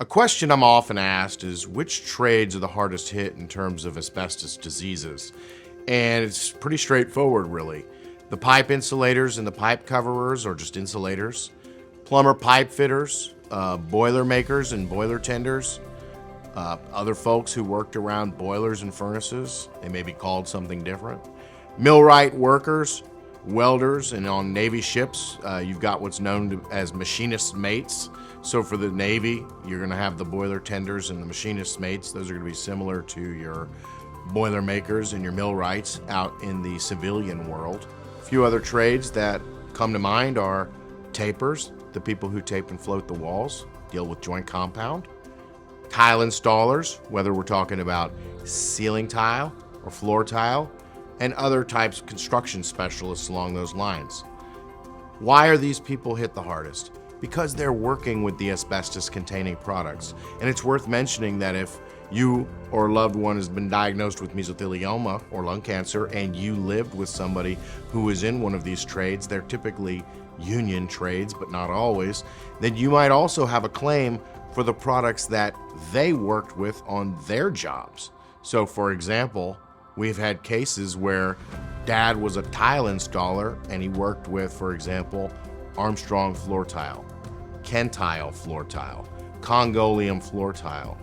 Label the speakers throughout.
Speaker 1: A question I'm often asked is which trades are the hardest hit in terms of asbestos diseases? And it's pretty straightforward, really. The pipe insulators and the pipe coverers, or just insulators, plumber pipe fitters, boiler makers and boiler tenders, other folks who worked around boilers and furnaces, they may be called something different, millright workers, welders, and on Navy ships, you've got what's known as machinist mates. So for the Navy, you're going to have the boiler tenders and the machinist mates. Those are going to be similar to your boiler makers and your millwrights out in the civilian world. A few other trades that come to mind are tapers, the people who tape and float the walls, deal with joint compound. Tile installers, whether we're talking about ceiling tile or floor tile, and other types of construction specialists along those lines. Why are these people hit the hardest? Because they're working with the asbestos-containing products. And it's worth mentioning that if you or a loved one has been diagnosed with mesothelioma or lung cancer and you lived with somebody who is in one of these trades, they're typically union trades, but not always, then you might also have a claim for the products that they worked with on their jobs. So for example, we've had cases where dad was a tile installer and he worked with, for example, Armstrong floor tile, Kentile floor tile, Congolium floor tile.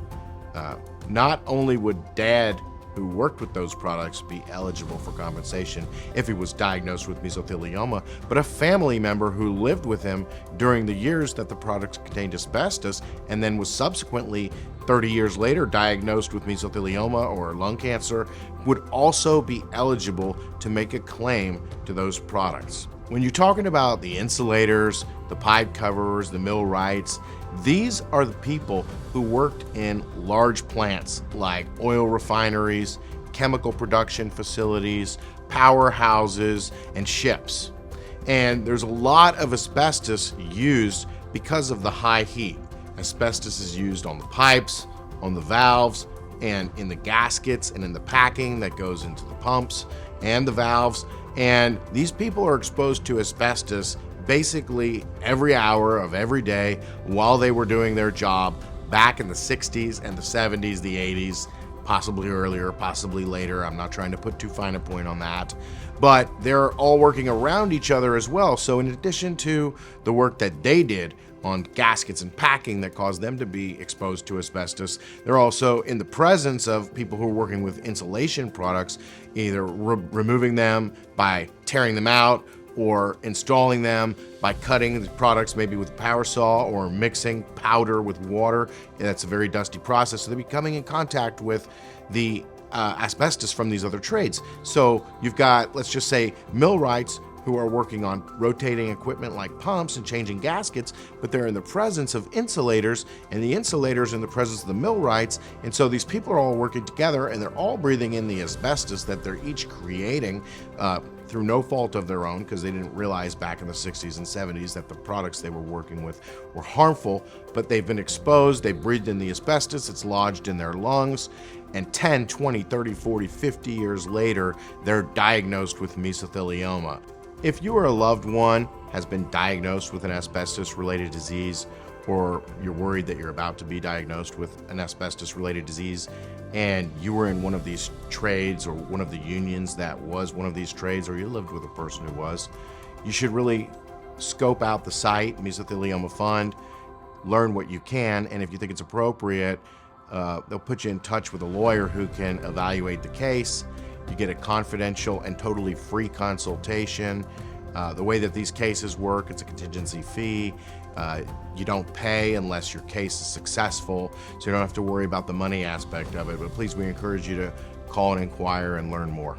Speaker 1: Not only would dad who worked with those products be eligible for compensation if he was diagnosed with mesothelioma, but a family member who lived with him during the years that the products contained asbestos and then was subsequently 30 years later diagnosed with mesothelioma or lung cancer would also be eligible to make a claim to those products. When you're talking about the insulators, the pipe coverers, the millwrights, these are the people who worked in large plants like oil refineries, chemical production facilities, powerhouses, and ships. And there's a lot of asbestos used because of the high heat. Asbestos is used on the pipes, on the valves, and in the gaskets and in the packing that goes into the pumps and the valves. And these people are exposed to asbestos basically every hour of every day while they were doing their job back in the 60s and the 70s, the 80s, possibly earlier, possibly later. I'm not trying to put too fine a point on that. But they're all working around each other as well. So in addition to the work that they did on gaskets and packing that caused them to be exposed to asbestos, they're also in the presence of people who are working with insulation products, either removing them by tearing them out or installing them by cutting the products maybe with a power saw or mixing powder with water. And that's a very dusty process. So they're coming in contact with the asbestos from these other trades. So you've got, let's just say, millwrights who are working on rotating equipment like pumps and changing gaskets, but they're in the presence of insulators, and the insulators in the presence of the millwrights. And so these people are all working together and they're all breathing in the asbestos that they're each creating through no fault of their own, because they didn't realize back in the 60s and 70s that the products they were working with were harmful, but they've been exposed, they breathed in the asbestos, it's lodged in their lungs, and 10, 20, 30, 40, 50 years later, they're diagnosed with mesothelioma. If you or a loved one has been diagnosed with an asbestos-related disease, or you're worried that you're about to be diagnosed with an asbestos-related disease, and you were in one of these trades or one of the unions that was one of these trades, or you lived with a person who was, you should really scope out the site, Mesothelioma Fund, learn what you can, and if you think it's appropriate, they'll put you in touch with a lawyer who can evaluate the case. You get a confidential and totally free consultation. The way that these cases work, it's a contingency fee. You don't pay unless your case is successful, so you don't have to worry about the money aspect of it. But please, we encourage you to call and inquire and learn more.